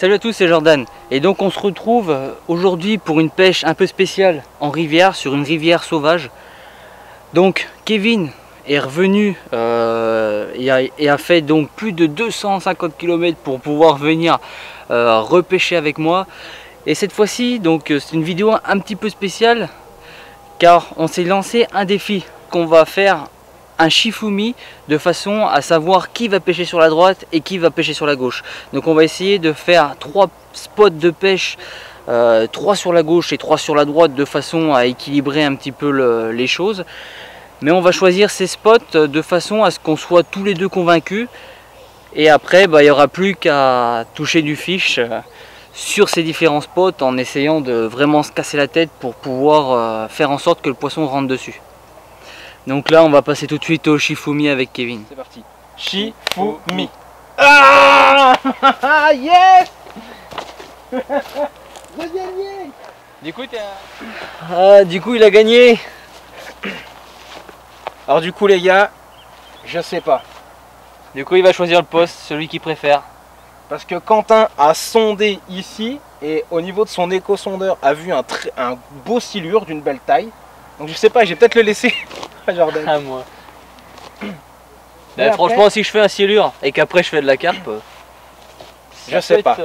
Salut à tous, c'est Jordan. Et donc on se retrouve aujourd'hui pour une pêche un peu spéciale en rivière, sur une rivière sauvage. Donc Kevin est revenu et a fait donc plus de 250 km pour pouvoir venir repêcher avec moi. Et cette fois-ci, donc c'est une vidéo un petit peu spéciale car on s'est lancé un défi qu'on va faire un Shifumi de façon à savoir qui va pêcher sur la droite et qui va pêcher sur la gauche. Donc on va essayer de faire 3 spots de pêche, 3 sur la gauche et 3 sur la droite, de façon à équilibrer un petit peu les choses. Mais on va choisir ces spots de façon à ce qu'on soit tous les deux convaincus, et après il n'y aura plus qu'à toucher du fiche sur ces différents spots en essayant de vraiment se casser la tête pour pouvoir faire en sorte que le poisson rentre dessus. Donc là on va passer tout de suite au Shifumi avec Kevin. C'est parti. Shifumi. Ah yes. J'ai gagné. Du coup il a gagné. Alors du coup les gars, je sais pas. Du coup il va choisir le poste, celui qu'il préfère. Parce que Quentin a sondé ici et au niveau de son éco-sondeur a vu un beau silure d'une belle taille. Donc je sais pas, j'ai peut-être le laisser à Jordan. À moi. Après, franchement, si je fais un silure et qu'après je fais de la carpe, je sais pas.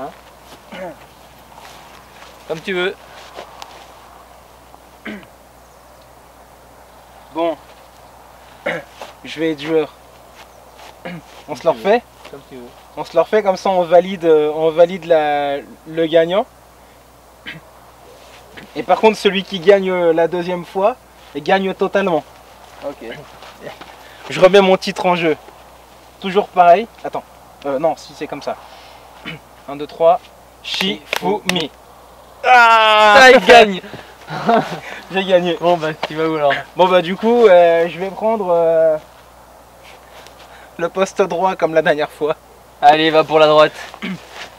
Hein, comme tu veux. Bon, je vais être joueur. On se le refait? Comme tu veux. On se le refait, comme ça on valide le gagnant. Et par contre celui qui gagne la deuxième fois, il gagne totalement. Ok. Je remets mon titre en jeu. Toujours pareil. Attends. Non, si c'est comme ça. 1, 2, 3. Shifumi. Ah, il gagne. J'ai gagné. Bon bah tu vas où alors? Bon bah du coup, je vais prendre le poste droit comme la dernière fois. Allez, va pour la droite.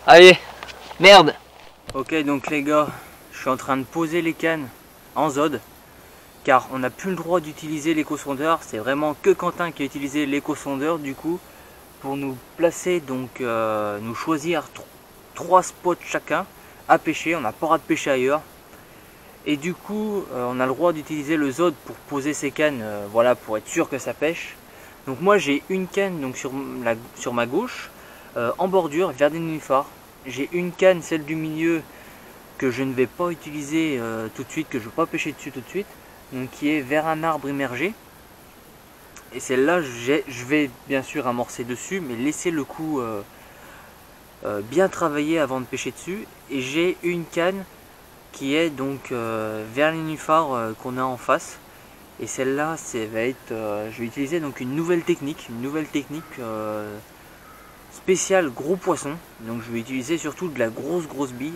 Allez, merde. Ok, donc les gars, je suis en train de poser les cannes en zode, car on n'a plus le droit d'utiliser l'éco-sondeur. C'est vraiment que Quentin qui a utilisé l'éco-sondeur du coup pour nous placer, donc nous choisir 3 spots chacun à pêcher. On n'a pas le droit de pêcher ailleurs. Et du coup, on a le droit d'utiliser le zode pour poser ces cannes, voilà, pour être sûr que ça pêche. Donc moi j'ai une canne donc sur ma gauche, en bordure, vers des nénuphars. J'ai une canne, celle du milieu, que je ne vais pas utiliser tout de suite, que je ne vais pas pêcher dessus tout de suite, donc qui est vers un arbre immergé. Et celle-là, je vais bien sûr amorcer dessus, mais laisser le coup bien travailler avant de pêcher dessus. Et j'ai une canne qui est donc vers les nénuphars qu'on a en face. Et celle-là, je vais utiliser donc une nouvelle technique spéciale gros poisson. Donc je vais utiliser surtout de la grosse bille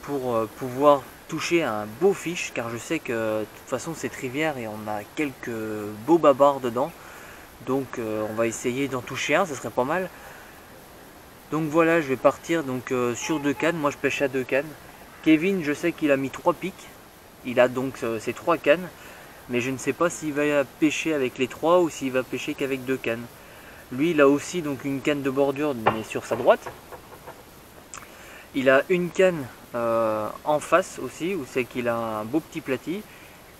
pour pouvoir toucher un beau fiche, car je sais que de toute façon cette rivière et on a quelques beaux babards dedans. Donc on va essayer d'en toucher un, ça serait pas mal. Donc voilà, je vais partir donc sur 2 cannes. Moi je pêche à 2 cannes. Kevin, je sais qu'il a mis 3 pics. Il a donc ses 3 cannes. Mais je ne sais pas s'il va pêcher avec les 3 ou s'il va pêcher qu'avec 2 cannes. Lui, il a aussi donc une canne de bordure, mais sur sa droite. Il a une canne en face aussi, où c'est qu'il a un beau petit platy.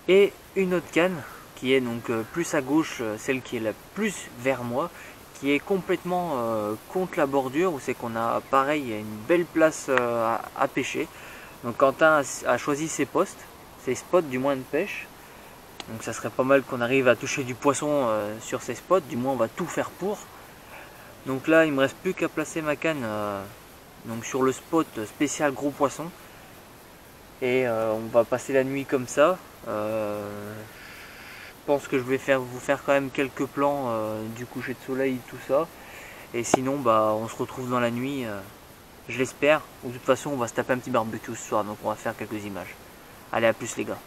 Et une autre canne qui est donc plus à gauche, celle qui est la plus vers moi, qui est complètement contre la bordure, où c'est qu'on a pareil une belle place à pêcher. Donc Quentin a choisi ses postes, ses spots du moins de pêche. Donc ça serait pas mal qu'on arrive à toucher du poisson sur ces spots, du moins on va tout faire pour. Donc là il me reste plus qu'à placer ma canne donc sur le spot spécial gros poisson. Et on va passer la nuit comme ça. Je pense que je vais vous faire quand même quelques plans du coucher de soleil, tout ça. Et sinon bah on se retrouve dans la nuit, je l'espère. Ou de toute façon on va se taper un petit barbecue ce soir, donc on va faire quelques images. Allez, à plus les gars.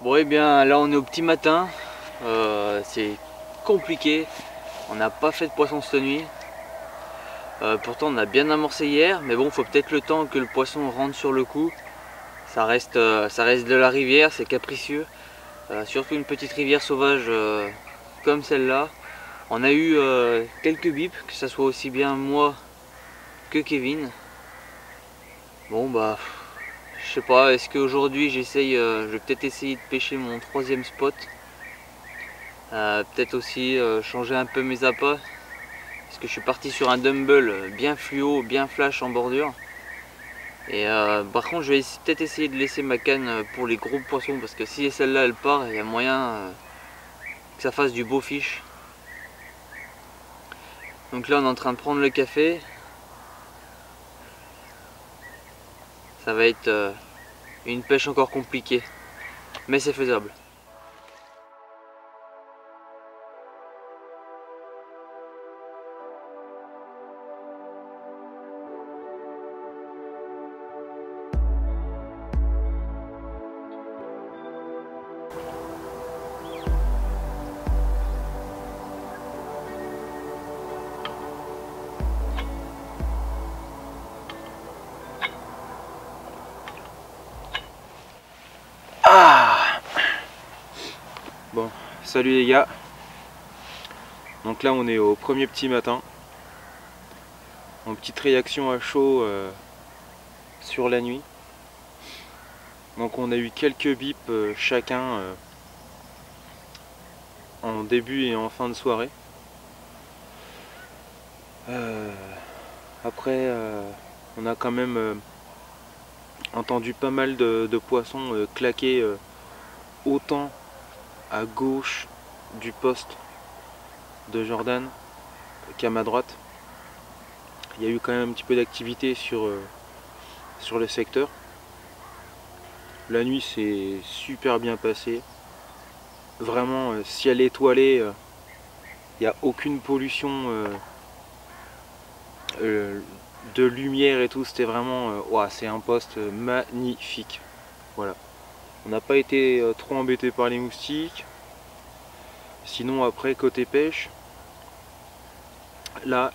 Bon et bien là on est au petit matin, c'est compliqué, on n'a pas fait de poisson cette nuit. Pourtant on a bien amorcé hier, mais bon faut peut-être le temps que le poisson rentre sur le coup. Ça reste de la rivière, c'est capricieux. Surtout une petite rivière sauvage comme celle-là. On a eu quelques bips, que ce soit aussi bien moi que Kevin. Bon bah je sais pas, est-ce qu'aujourd'hui je vais peut-être essayer de pêcher mon 3e spot. Peut-être aussi changer un peu mes appâts. Parce que je suis parti sur un dumble bien fluo, bien flash en bordure. Et par contre je vais peut-être essayer de laisser ma canne pour les gros poissons. Parce que si celle-là elle part, il y a moyen que ça fasse du beau fish. Donc là on est en train de prendre le café. Ça va être une pêche encore compliquée. Mais c'est faisable. Bon, salut les gars. Donc là on est au premier petit matin. En petite réaction à chaud sur la nuit. Donc on a eu quelques bips chacun en début et en fin de soirée. Après on a quand même entendu pas mal de poissons claquer autant à gauche du poste de Jordan qu'à ma droite. Il y a eu quand même un petit peu d'activité sur le secteur. La nuit s'est super bien passée. Vraiment ciel étoilé, il n'y a aucune pollution de lumière et tout. C'était vraiment, c'est un poste magnifique. Voilà. On n'a pas été trop embêté par les moustiques. Sinon après côté pêche, là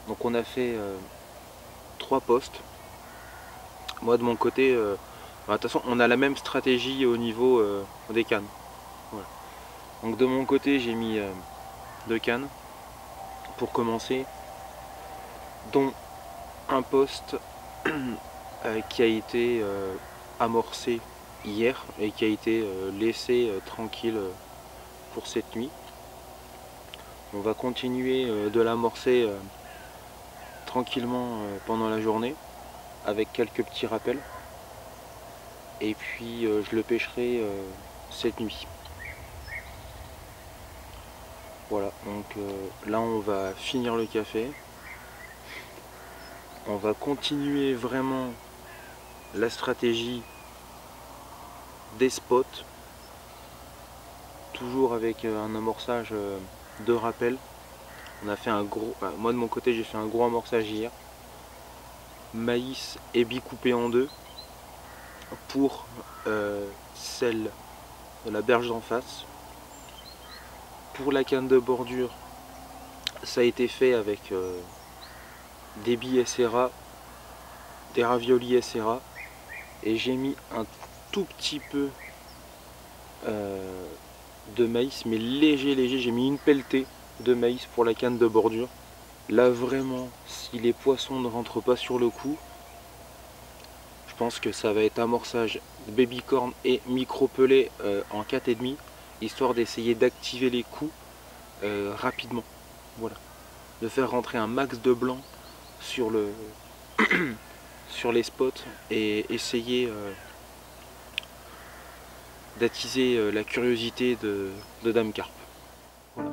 donc on a fait 3 postes. Moi de mon côté, de toute façon on a la même stratégie au niveau des cannes. Voilà. Donc de mon côté j'ai mis 2 cannes pour commencer, dont un poste qui a été amorcé hier et qui a été laissé tranquille pour cette nuit. On va continuer de l'amorcer tranquillement pendant la journée avec quelques petits rappels, et puis je le pêcherai cette nuit. Voilà, donc là on va finir le café, on va continuer vraiment la stratégie des spots, toujours avec un amorçage de rappel. On a fait un gros, moi de mon côté j'ai fait un gros amorçage hier, maïs et billes coupées en deux pour celle de la berge d'en face. Pour la canne de bordure, ça a été fait avec des billes SRA, des raviolis SRA, et j'ai mis un tout petit peu de maïs, mais léger, j'ai mis une pelletée de maïs pour la canne de bordure. Là vraiment, si les poissons ne rentrent pas sur le coup, je pense que ça va être amorçage baby corn et micro pelé en 4,5, histoire d'essayer d'activer les coups rapidement. Voilà, de faire rentrer un max de blanc sur sur les spots et essayer d'attiser la curiosité de Dame Carpe. Voilà.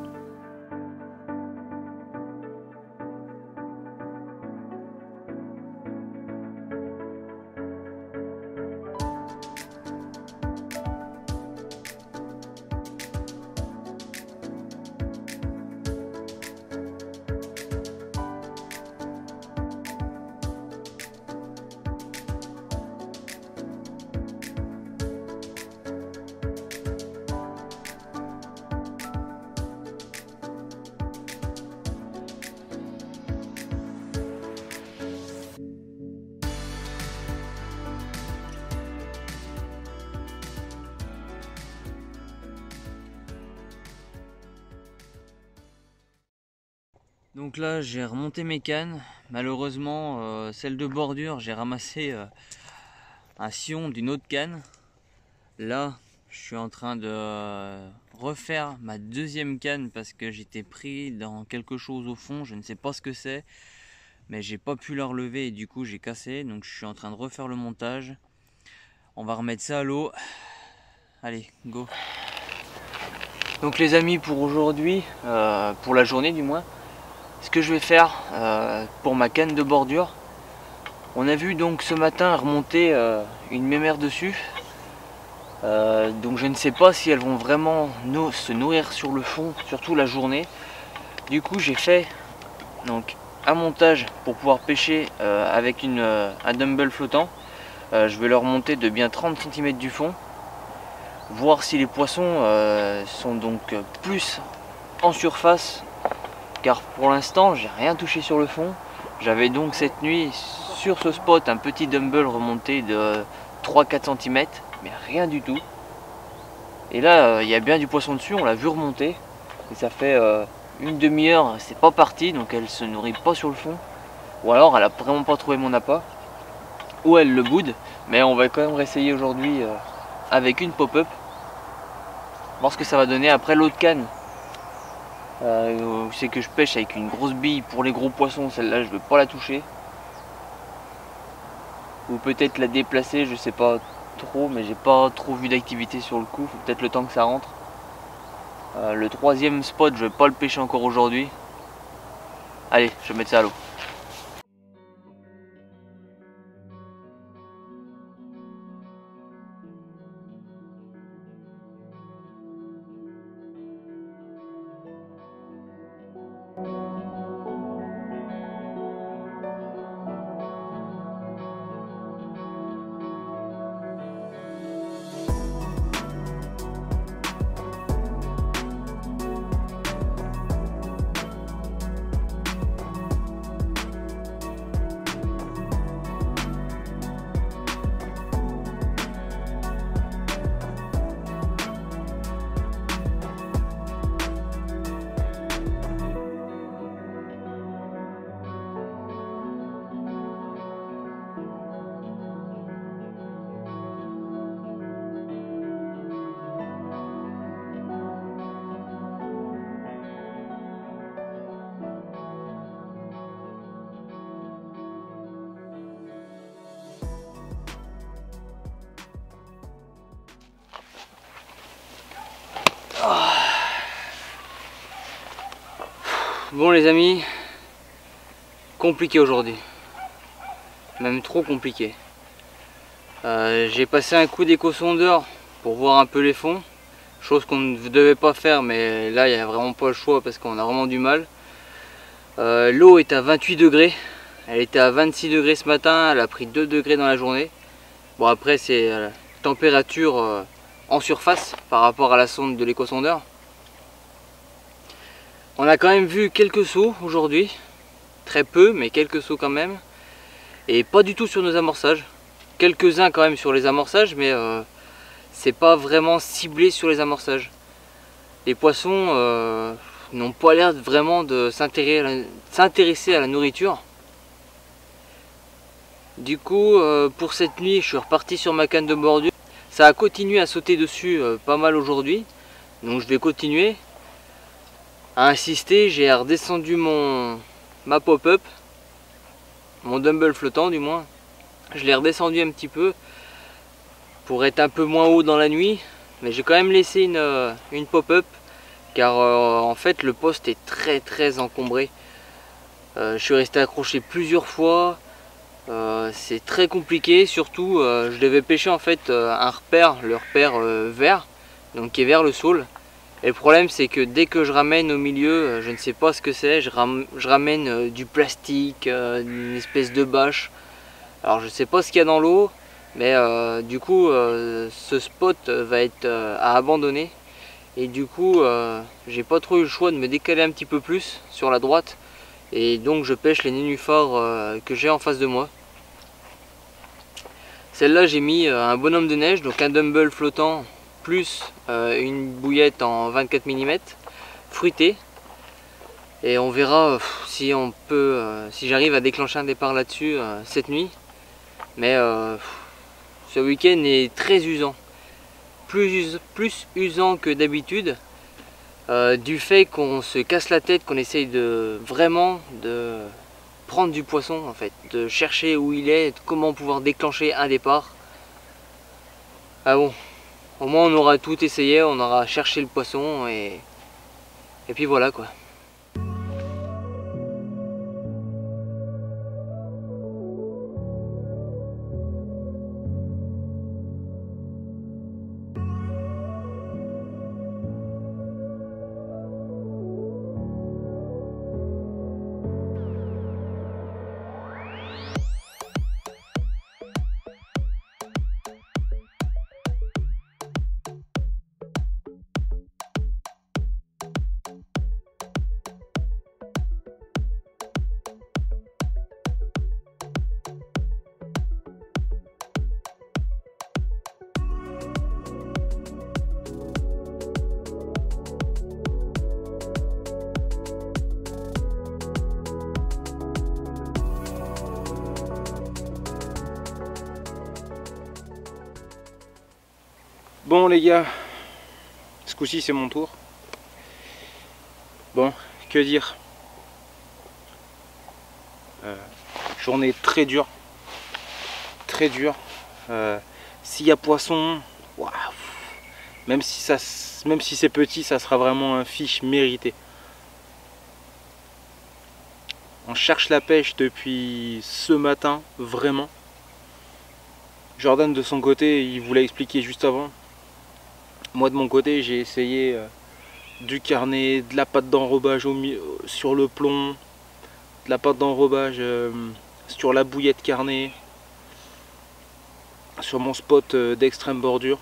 Donc là j'ai remonté mes cannes. Malheureusement celle de bordure, j'ai ramassé un sillon d'une autre canne. Là je suis en train de refaire ma deuxième canne parce que j'étais pris dans quelque chose au fond, je ne sais pas ce que c'est, mais j'ai pas pu la relever et du coup j'ai cassé. Donc je suis en train de refaire le montage. On va remettre ça à l'eau. Allez, go. Donc les amis, pour aujourd'hui, pour la journée du moins, ce que je vais faire pour ma canne de bordure, on a vu donc ce matin remonter une mémère dessus. Donc je ne sais pas si elles vont vraiment se nourrir sur le fond, surtout la journée. Du coup j'ai fait donc un montage pour pouvoir pêcher avec un dumbbell flottant. Je vais leur monter de bien 30 cm du fond, voir si les poissons sont donc plus en surface, car pour l'instant j'ai rien touché sur le fond. J'avais donc cette nuit sur ce spot un petit dumbbell remonté de 3-4 cm, mais rien du tout. Et là il y a bien du poisson dessus, on l'a vu remonter et ça fait une demi-heure, c'est pas parti, donc elle se nourrit pas sur le fond, ou alors elle a vraiment pas trouvé mon appât, ou elle le boude. Mais on va quand même réessayer aujourd'hui avec une pop-up, voir ce que ça va donner. Après l'autre canne, c'est que je pêche avec une grosse bille pour les gros poissons, celle-là je veux pas la toucher, ou peut-être la déplacer, je sais pas trop, mais j'ai pas trop vu d'activité sur le coup, faut peut-être le temps que ça rentre. Le troisième spot je vais pas le pêcher encore aujourd'hui. Allez, je vais mettre ça à l'eau. Bon les amis, compliqué aujourd'hui, même trop compliqué. J'ai passé un coup d'éco-sondeur pour voir un peu les fonds, chose qu'on ne devait pas faire, mais là il n'y a vraiment pas le choix parce qu'on a vraiment du mal. L'eau est à 28 degrés, elle était à 26 degrés ce matin, elle a pris 2 degrés dans la journée. Bon après c'est la température en surface par rapport à la sonde de l'éco-sondeur. On a quand même vu quelques sauts aujourd'hui, très peu mais quelques sauts quand même, et pas du tout sur nos amorçages. Quelques-uns quand même sur les amorçages, mais c'est pas vraiment ciblé sur les amorçages. Les poissons n'ont pas l'air vraiment de s'intéresser à la nourriture. Du coup pour cette nuit je suis reparti sur ma canne de bordure. Ça a continué à sauter dessus pas mal aujourd'hui, donc je vais continuer à insister. J'ai redescendu ma pop-up, mon dumbbell flottant du moins. Je l'ai redescendu un petit peu pour être un peu moins haut dans la nuit, mais j'ai quand même laissé une pop-up car en fait le poste est très encombré. Je suis resté accroché plusieurs fois, c'est très compliqué, surtout je devais pêcher en fait un repère, le repère vert, donc qui est vers le saule. Et le problème c'est que dès que je ramène au milieu, je ne sais pas ce que c'est, je ramène du plastique, une espèce de bâche. Alors je sais pas ce qu'il y a dans l'eau, mais du coup ce spot va être à abandonner. Et du coup j'ai pas trop eu le choix de me décaler un petit peu plus sur la droite. Et donc je pêche les nénuphars que j'ai en face de moi. Celle-là j'ai mis un bonhomme de neige, donc un dumbbell flottant plus une bouillette en 24 mm fruitée. Et on verra si on peut, si j'arrive à déclencher un départ là-dessus cette nuit. Mais ce week-end est très usant, plus usant que d'habitude, du fait qu'on se casse la tête, qu'on essaye de vraiment de prendre du poisson en fait, de chercher où il est, comment pouvoir déclencher un départ. Ah bon, au moins on aura tout essayé, on aura cherché le poisson et puis voilà quoi. Bon les gars, ce coup-ci c'est mon tour. Bon, que dire, journée très dure. Très dure. S'il y a poisson, waouh, même si c'est petit, ça sera vraiment un fiche mérité. On cherche la pêche depuis ce matin, vraiment. Jordan de son côté, il vous l'a expliqué juste avant. Moi de mon côté, j'ai essayé du carnet, de la pâte d'enrobage sur le plomb, de la pâte d'enrobage sur la bouillette carnet, sur mon spot d'extrême bordure,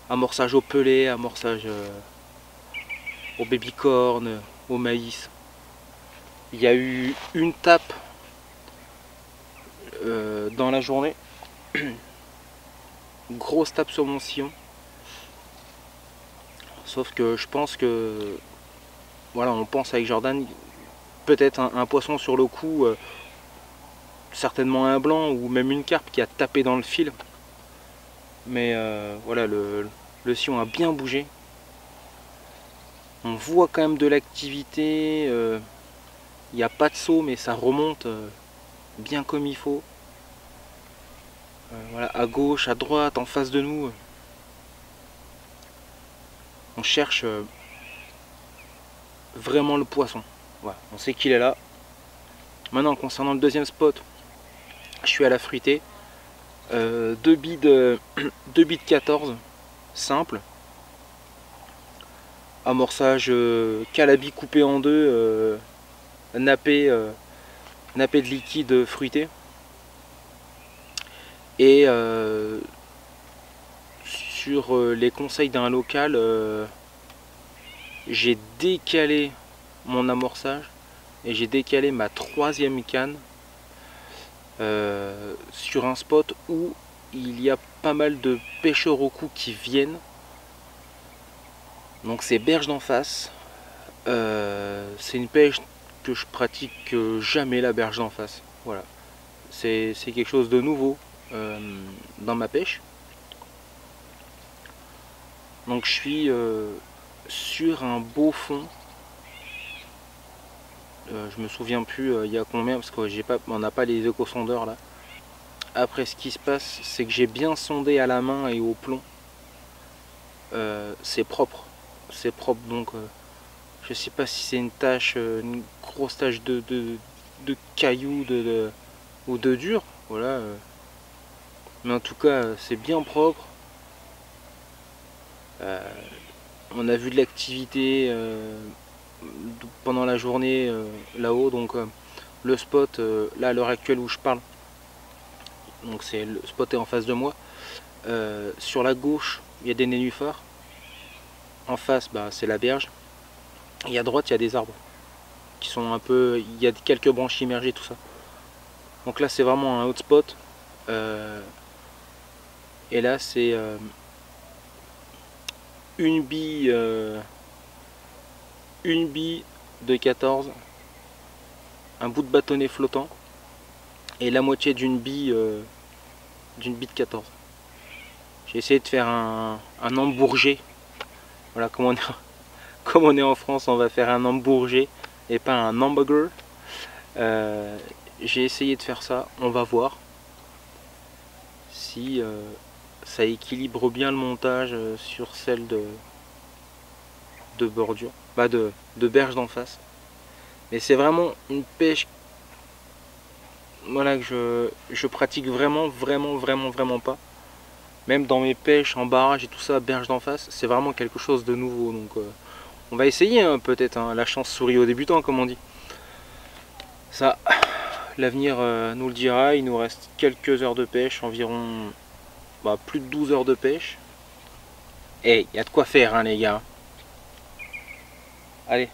amorçage au pelé, amorçage au baby-corn, au maïs. Il y a eu une tape dans la journée, grosse tape sur mon sillon. Sauf que je pense que, voilà, on pense avec Jordan, peut-être un poisson sur le coup, certainement un blanc ou même une carpe qui a tapé dans le fil. Mais voilà, le sillon a bien bougé. On voit quand même de l'activité. Il n'y a pas de saut, mais ça remonte bien comme il faut. Voilà, à gauche, à droite, en face de nous. On cherche vraiment le poisson. Voilà, on sait qu'il est là. Maintenant, concernant le deuxième spot, je suis à la fruitée. Deux bides 14, simple. Amorçage calabi coupé en deux, nappé de liquide fruité. Et sur les conseils d'un local, j'ai décalé mon amorçage et j'ai décalé ma troisième canne sur un spot où il y a pas mal de pêcheurs au cou qui viennent. Donc c'est berge d'en face. C'est une pêche que je pratique jamais, la berge d'en face. Voilà, c'est quelque chose de nouveau dans ma pêche. Donc je suis sur un beau fond. Je me souviens plus il y a combien, parce qu'on n'a pas les éco-sondeurs là. Après, ce qui se passe, c'est que j'ai bien sondé à la main et au plomb. C'est propre, donc je sais pas si c'est une tache, une grosse tache de cailloux ou de dur, voilà. Mais en tout cas, c'est bien propre. On a vu de l'activité pendant la journée là-haut, donc le spot là à l'heure actuelle où je parle, donc c'est le spot est en face de moi. Sur la gauche, il y a des nénuphars. En face, c'est la berge. Et à droite, il y a des arbres qui sont un peu, il y a quelques branches immergées, tout ça. Donc là, c'est vraiment un hotspot. Et là, c'est une bille de 14, un bout de bâtonnet flottant et la moitié d'une bille de 14. J'ai essayé de faire un embourgé. Voilà, comme on est en France, on va faire un embourgé et pas un hamburger. J'ai essayé de faire ça, on va voir si ça équilibre bien le montage sur celle de bordure, pas de berge d'en face. Mais c'est vraiment une pêche, voilà, que je pratique vraiment pas. Même dans mes pêches en barrage et tout ça, berge d'en face, c'est vraiment quelque chose de nouveau. Donc on va essayer hein, peut-être, hein, la chance sourit aux débutants comme on dit. Ça, l'avenir nous le dira. Il nous reste quelques heures de pêche, environ plus de 12 heures de pêche. Et il y a de quoi faire hein, les gars. Allez.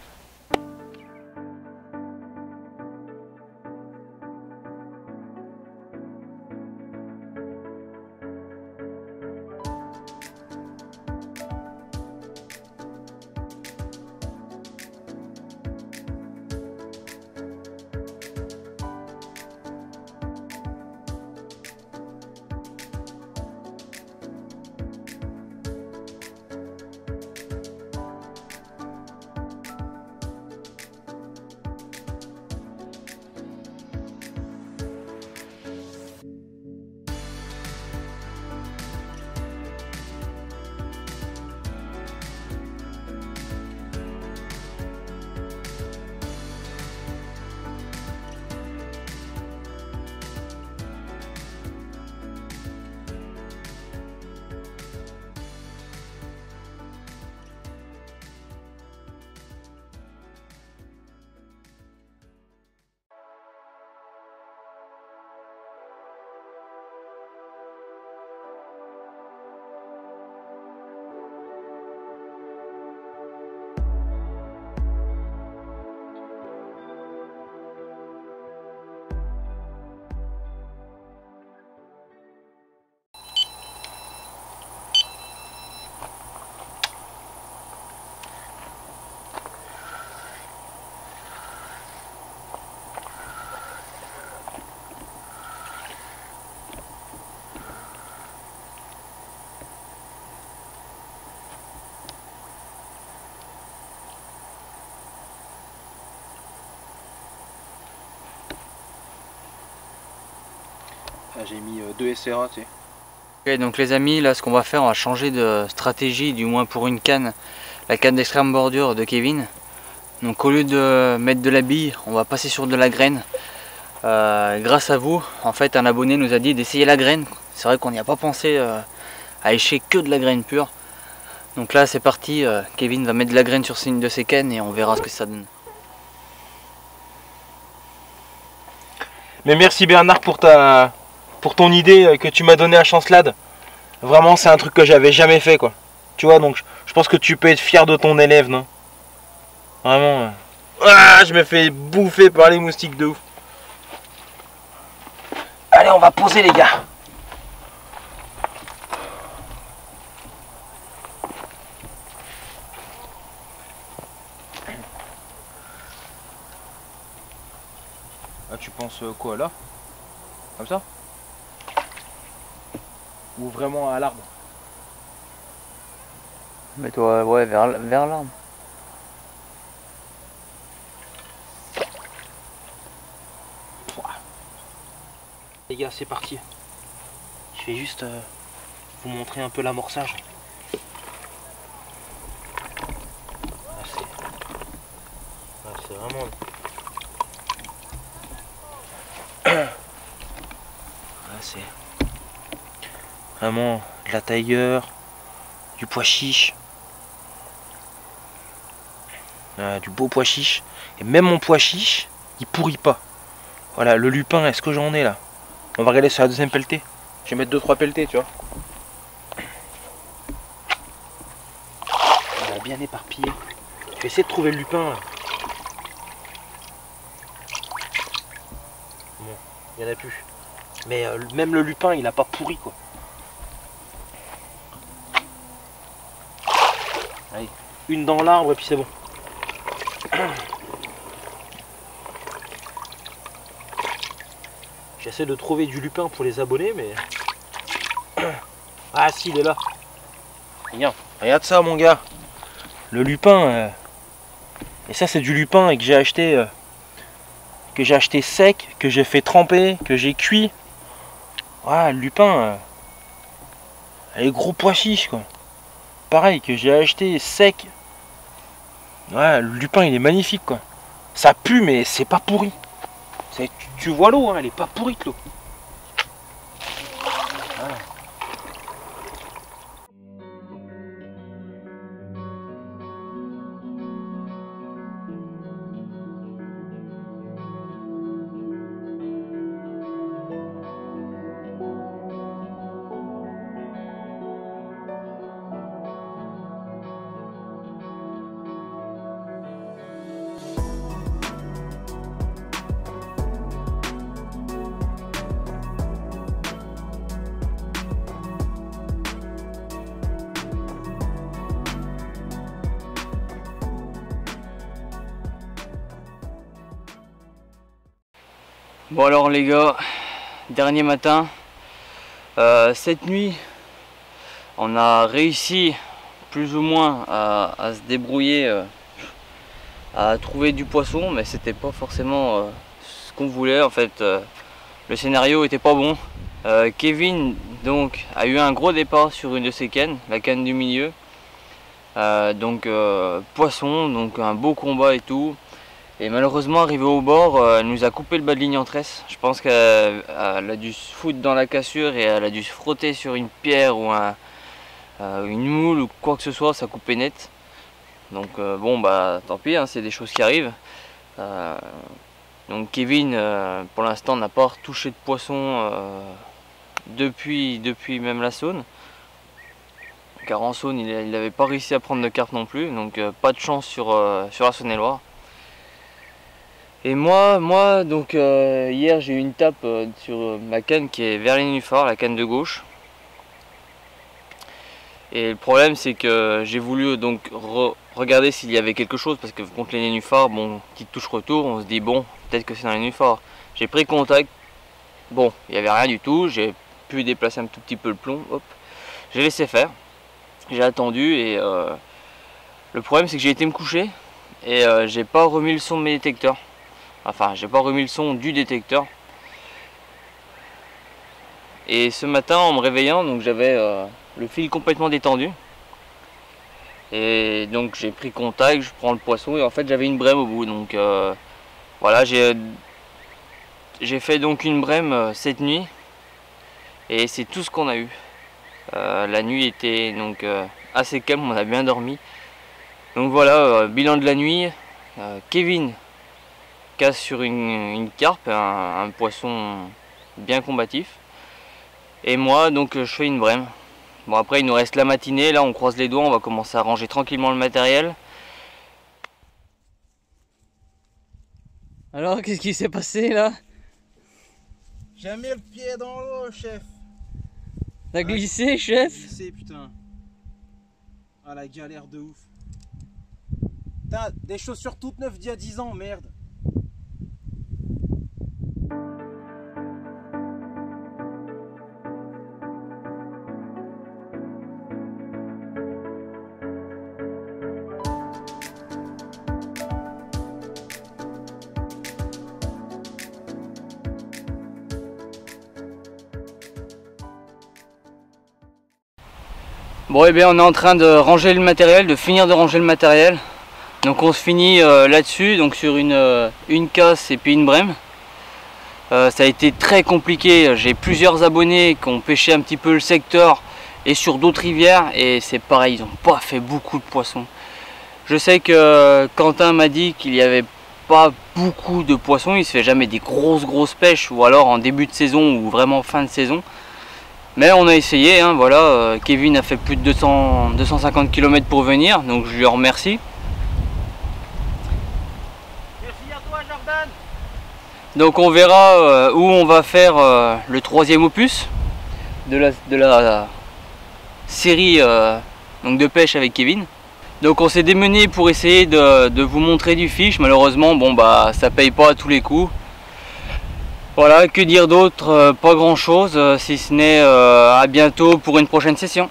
J'ai mis 2 SRA, tu sais. Ok, donc les amis, là ce qu'on va faire, on va changer de stratégie, du moins pour une canne, la canne d'extrême bordure de Kevin. Donc au lieu de mettre de la bille, on va passer sur de la graine. Grâce à vous, en fait un abonné nous a dit d'essayer la graine. C'est vrai qu'on n'y a pas pensé à écher que de la graine pure. Donc là c'est parti, Kevin va mettre de la graine sur une de ses cannes et on verra ce que ça donne. Mais merci Bernard pour ton idée que tu m'as donnée à Chancelade. Vraiment c'est un truc que j'avais jamais fait quoi. Tu vois, donc je pense que tu peux être fier de ton élève, non? Vraiment. Ah, je me fais bouffer par les moustiques de ouf. Allez, on va poser les gars. Ah, tu penses quoi là? Comme ça? Ou vraiment à l'arbre? Mets-toi ouais, vers l'arbre. Les gars, c'est parti. Je vais juste vous montrer un peu l'amorçage. C'est vraiment... c'est vraiment de la Tiger, du pois chiche, du beau pois chiche. Et même mon pois chiche, il pourrit pas. Voilà, le lupin, est-ce que j'en ai là? On va regarder sur la deuxième pelletée. Je vais mettre 2-3 pelletées, tu vois. On va bien éparpillé. Je vais essayer de trouver le lupin là. Bon, il n'y en a plus. Mais même le lupin, il a pas pourri quoi. Allez, une dans l'arbre et puis c'est bon. J'essaie de trouver du lupin pour les abonnés, mais... Ah si, il est là. Regarde ça, mon gars. Le lupin. Et ça, c'est du lupin que j'ai acheté sec, que j'ai fait tremper, que j'ai cuit. Ah, le lupin. Les gros pois chiches, quoi. Pareil, que j'ai acheté sec. Ouais, le lupin, il est magnifique, quoi. Ça pue, mais c'est pas pourri. Tu vois l'eau, hein, elle est pas pourrite, l'eau. Voilà. Bon alors les gars, dernier matin, cette nuit on a réussi plus ou moins à se débrouiller, à trouver du poisson, mais c'était pas forcément ce qu'on voulait en fait. Le scénario était pas bon. Kevin donc a eu un gros départ sur une de ses cannes, la canne du milieu. Poisson, donc un beau combat et tout. Et malheureusement, arrivé au bord, elle nous a coupé le bas de ligne en tresse. Je pense qu'elle a dû se foutre dans la cassure et elle a dû se frotter sur une pierre ou une moule ou quoi que ce soit, ça coupait net. Donc bon bah tant pis, hein, c'est des choses qui arrivent. Donc Kevin pour l'instant n'a pas retouché de poisson depuis même la Saône. Car en Saône il n'avait pas réussi à prendre de carpe non plus, donc pas de chance sur la Saône-et-Loire. Et moi donc hier j'ai eu une tape sur ma canne qui est vers les nénuphars, la canne de gauche. Et le problème c'est que j'ai voulu donc regarder s'il y avait quelque chose, parce que contre les nénuphars, bon, petite touche retour, on se dit bon, peut-être que c'est dans les nénuphars. J'ai pris contact, bon, il n'y avait rien du tout, j'ai pu déplacer un tout petit peu le plomb, hop, j'ai laissé faire, j'ai attendu et le problème c'est que j'ai été me coucher et j'ai pas remis le son de mes détecteurs. Enfin, j'ai pas remis le son du détecteur. Et ce matin, en me réveillant, donc j'avais le fil complètement détendu. Et donc j'ai pris contact, je prends le poisson et en fait j'avais une brème au bout. Donc voilà, j'ai fait donc une brème cette nuit. Et c'est tout ce qu'on a eu. La nuit était donc assez calme, on a bien dormi. Donc voilà, bilan de la nuit. Kevin casse sur une carpe, un poisson bien combatif. Et moi donc je fais une brème. Bon après il nous reste la matinée, là on croise les doigts, on va commencer à ranger tranquillement le matériel. Alors qu'est-ce qui s'est passé là? J'ai mis le pied dans l'eau, chef. T'as glissé, chef? Glissé, putain. Ah la galère de ouf. Putain, des chaussures toutes neuves d'il y a 10 ans, merde. Bon et bien on est en train de ranger le matériel, de finir de ranger le matériel. Donc on se finit là-dessus, donc sur une casse et puis une brème. Ça a été très compliqué, j'ai plusieurs abonnés qui ont pêché un petit peu le secteur et sur d'autres rivières et c'est pareil, ils n'ont pas fait beaucoup de poissons. Je sais que Quentin m'a dit qu'il n'y avait pas beaucoup de poissons, il se fait jamais des grosses pêches ou alors en début de saison ou vraiment fin de saison. Mais on a essayé, hein, voilà, Kevin a fait plus de 250 km pour venir, donc je lui en remercie. Merci à toi, Jordan. Donc on verra où on va faire le troisième opus de la série donc de pêche avec Kevin. Donc on s'est démené pour essayer de vous montrer du fish. Malheureusement, bon bah ça paye pas à tous les coups. Voilà, que dire d'autre? Pas grand chose, si ce n'est à bientôt pour une prochaine session.